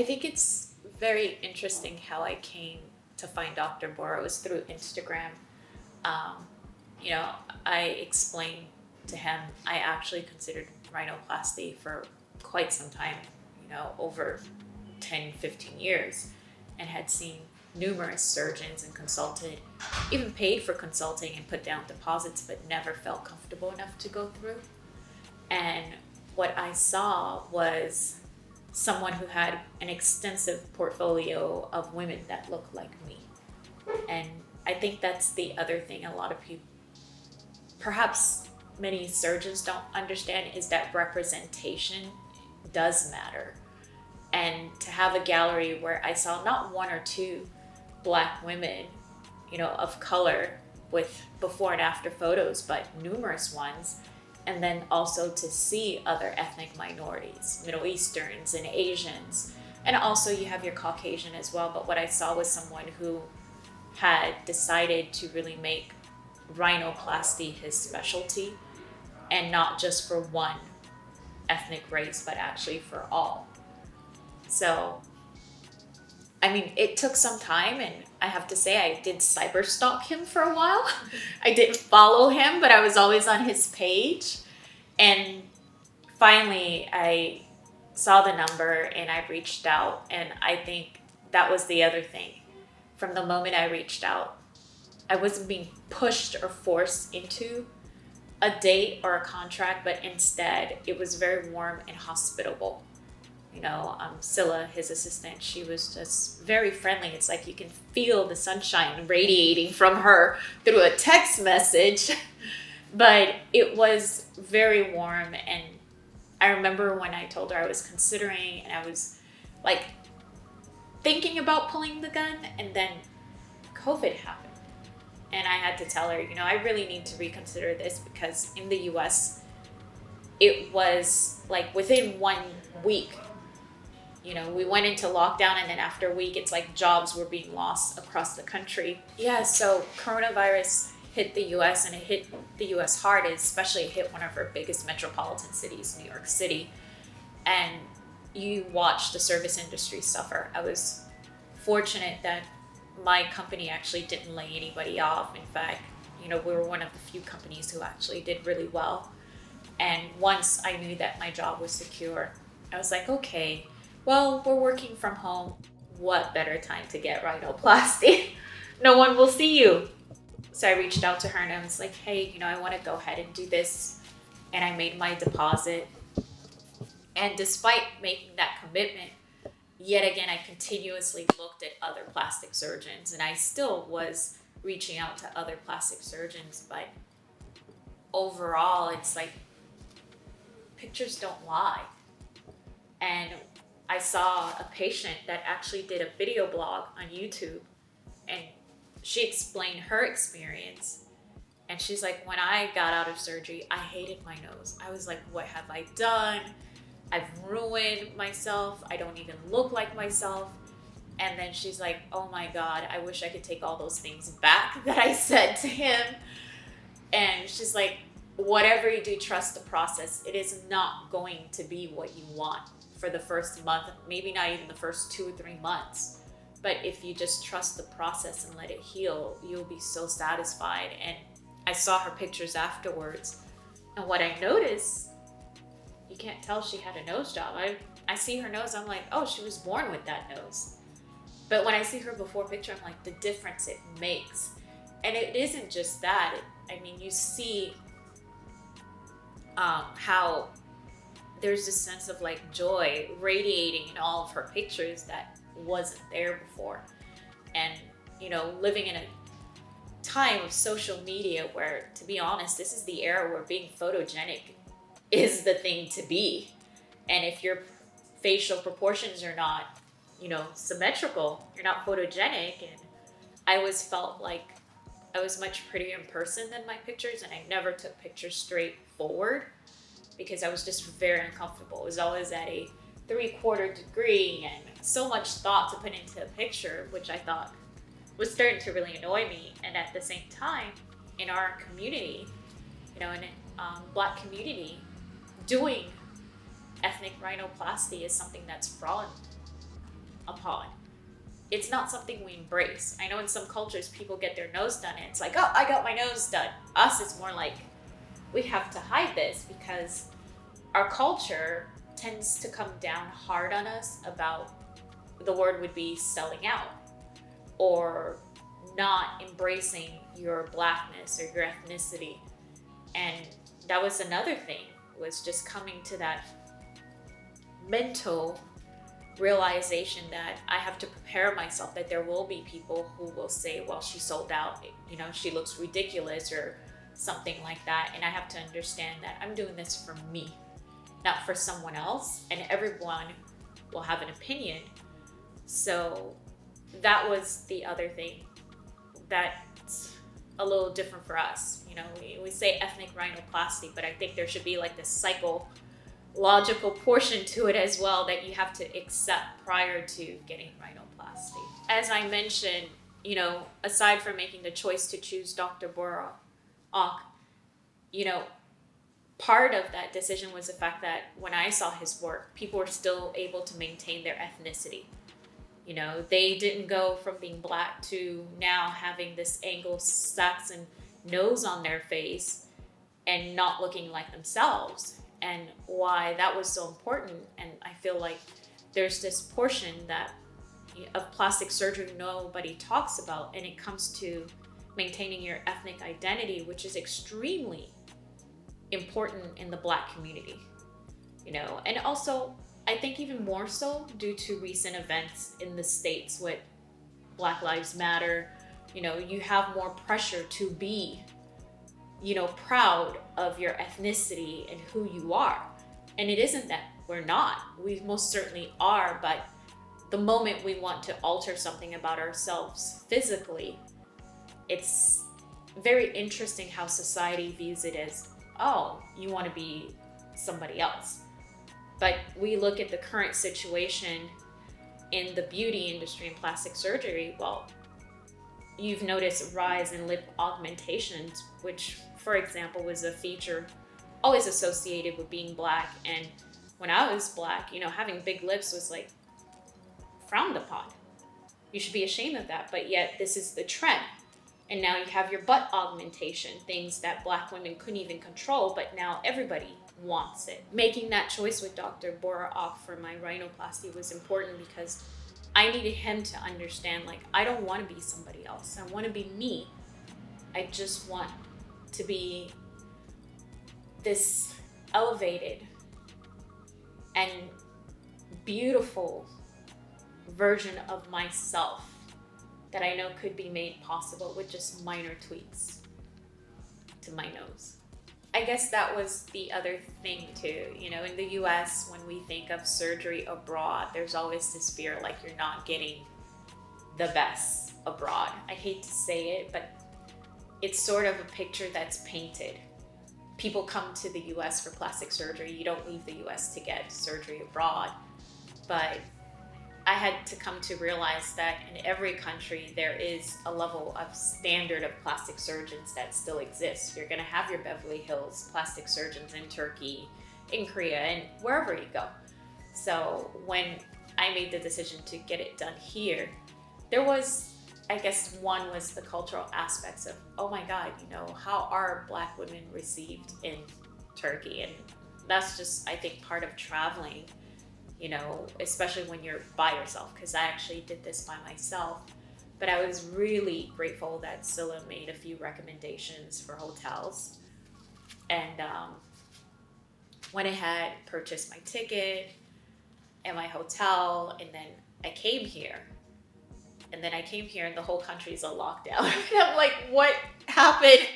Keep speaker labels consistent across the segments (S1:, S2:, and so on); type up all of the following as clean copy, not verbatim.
S1: think it's very interesting how I came to find Dr. Bora. It was through Instagram. Um, you know, I explained to him I actually considered rhinoplasty for quite some time, over 10, 15 years, and had seen numerous surgeons and consulted, even paid for consulting and put down deposits, but never felt comfortable enough to go through. And what I saw was someone who had an extensive portfolio of women that looked like me. And I think that's the other thing a lot of people, perhaps many surgeons don't understand, is that representation does matter. And to have a gallery where I saw not one or two Black women, of color with before and after photos, but numerous ones. And then also to see other ethnic minorities, Middle Easterns and Asians. And also you have your Caucasian as well. But what I saw was someone who had decided to really make rhinoplasty his specialty, and not just for one ethnic race, but actually for all. So, I mean, it took some time, and I have to say I did cyber stalk him for a while. I didn't follow him, but I was always on his page. And finally, I saw the number and I reached out. And I think that was the other thing. From the moment I reached out, I wasn't being pushed or forced into a date or a contract, but instead it was very warm and hospitable. Scylla, his assistant, she was just very friendly. It's like you can feel the sunshine radiating from her through a text message. But it was very warm. And I remember when I told her I was considering, and I was like thinking about pulling the gun, and then COVID happened. And I had to tell her, I really need to reconsider this, because in the US, it was like within 1 week, we went into lockdown, and then after a week, it's like jobs were being lost across the country. Yeah, so coronavirus hit the US, and it hit the US hard, especially it hit one of our biggest metropolitan cities, New York City. And you watch the service industry suffer. I was fortunate that my company actually didn't lay anybody off. In fact, we were one of the few companies who actually did really well. And once I knew that my job was secure, I was like, okay, well, we're working from home. What better time to get rhinoplasty? No one will see you. So I reached out to her and I was like, hey, I want to go ahead and do this. And I made my deposit. And despite making that commitment, yet again, I continuously looked at other plastic surgeons, and I still was reaching out to other plastic surgeons. But overall, it's like pictures don't lie. And I saw a patient that actually did a video blog on YouTube, and she explained her experience. And she's like, when I got out of surgery, I hated my nose. I was like, what have I done? I've ruined myself. I don't even look like myself. And then she's like, oh my God, I wish I could take all those things back that I said to him. And she's like, whatever you do, trust the process. It is not going to be what you want for the first month, maybe not even the first 2 or 3 months. But if you just trust the process and let it heal, you'll be so satisfied. And I saw her pictures afterwards. And what I noticed, you can't tell she had a nose job. I see her nose, I'm like, oh, she was born with that nose. But when I see her before picture, I'm like, the difference it makes. And it isn't just that. You see how there's this sense of like joy radiating in all of her pictures that wasn't there before. And, living in a time of social media where, to be honest, this is the era where being photogenic is the thing to be. And if your facial proportions are not, symmetrical, you're not photogenic. And I always felt like I was much prettier in person than my pictures, and I never took pictures straight forward because I was just very uncomfortable. It was always at a 3/4 degree and so much thought to put into a picture, which I thought was starting to really annoy me. And at the same time, in our community, in a Black community, doing ethnic rhinoplasty is something that's upon. It's not something we embrace. I know in some cultures people get their nose done and it's like, oh, I got my nose done. Us, it's more like we have to hide this because our culture tends to come down hard on us about, the word would be selling out or not embracing your blackness or your ethnicity. And that was another thing, was just coming to that mental realization that I have to prepare myself that there will be people who will say, well, she sold out, she looks ridiculous or something like that. And I have to understand that I'm doing this for me, not for someone else. And everyone will have an opinion. So that was the other thing that's a little different for us. We say ethnic rhinoplasty, but I think there should be like this psychological portion to it as well that you have to accept prior to getting rhinoplasty. As I mentioned, aside from making the choice to choose Dr. Bora OK, part of that decision was the fact that when I saw his work, people were still able to maintain their ethnicity. They didn't go from being black to now having this Anglo-Saxon nose on their face and not looking like themselves, and why that was so important. And I feel like there's this portion of plastic surgery nobody talks about, and it comes to maintaining your ethnic identity, which is extremely important in the Black community, and also I think even more so due to recent events in the States with Black Lives Matter. You have more pressure to be, proud of your ethnicity and who you are. And it isn't that we're not. We most certainly are, but the moment we want to alter something about ourselves physically, it's very interesting how society views it as, oh, you want to be somebody else. But we look at the current situation in the beauty industry and plastic surgery. Well, you've noticed a rise in lip augmentations, which, for example, was a feature always associated with being Black. And when I was Black, having big lips was like frowned upon. You should be ashamed of that. But yet this is the trend. And now you have your butt augmentation, things that Black women couldn't even control, but now everybody wants it. Making that choice with Dr. Bora OK for my rhinoplasty was important because I needed him to understand, I don't want to be somebody else. I want to be me. I just want to be this elevated and beautiful version of myself that I know could be made possible with just minor tweaks to my nose. I guess that was the other thing too. In the US, when we think of surgery abroad, there's always this fear like you're not getting the best abroad. I hate to say it, but it's sort of a picture that's painted. People come to the US for plastic surgery. You don't leave the US to get surgery abroad. But I had to come to realize that in every country, there is a level of standard of plastic surgeons that still exists. You're gonna have your Beverly Hills plastic surgeons in Turkey, in Korea, and wherever you go. So when I made the decision to get it done here, there was, I guess, one was the cultural aspects of, oh my God, how are Black women received in Turkey? And that's just, I think, part of traveling, especially when you're by yourself, because I actually did this by myself. But I was really grateful that Scylla made a few recommendations for hotels, and went ahead, purchased my ticket and my hotel, and then I came here. And then I came here and the whole country is a lockdown. And I'm like, what happened?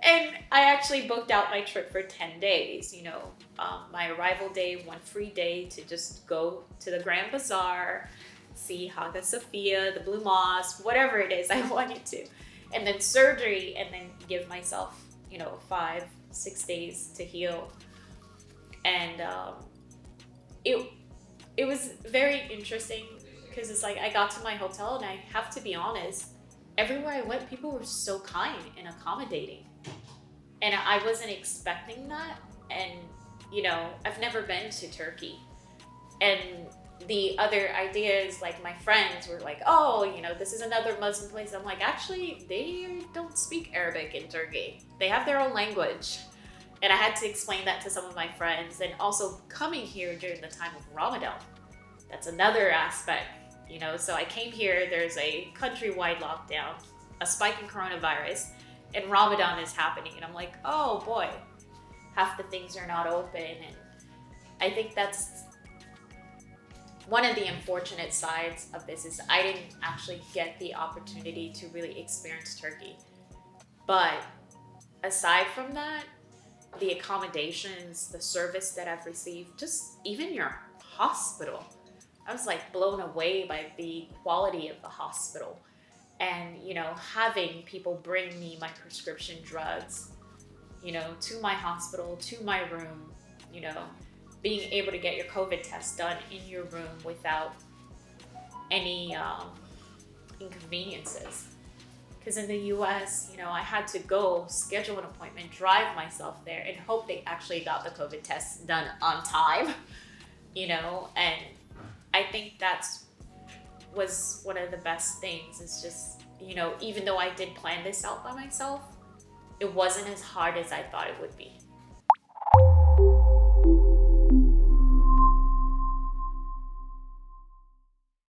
S1: And I actually booked out my trip for 10 days, my arrival day, one free day to just go to the Grand Bazaar, see Hagia Sophia, the Blue Mosque, whatever it is I wanted to. And then surgery, and then give myself, 5-6 days to heal. And it was very interesting because it's like I got to my hotel and I have to be honest, everywhere I went, people were so kind and accommodating. And I wasn't expecting that. And, I've never been to Turkey. And the other ideas, like my friends were like, oh, this is another Muslim place. I'm like, actually, they don't speak Arabic in Turkey. They have their own language. And I had to explain that to some of my friends. And also coming here during the time of Ramadan. That's another aspect, So I came here, there's a countrywide lockdown, a spike in coronavirus, and Ramadan is happening. And I'm like, oh boy, half the things are not open. And I think that's one of the unfortunate sides of this is I didn't actually get the opportunity to really experience Turkey. But aside from that, the accommodations, the service that I've received, just even your hospital, I was like blown away by the quality of the hospital. And, having people bring me my prescription drugs, to my hospital, to my room, being able to get your COVID test done in your room without any inconveniences. Because in the US, I had to go schedule an appointment, drive myself there, and hope they actually got the COVID test done on time, and I think was one of the best things is just, even though I did plan this out by myself, it wasn't as hard as I thought it would be.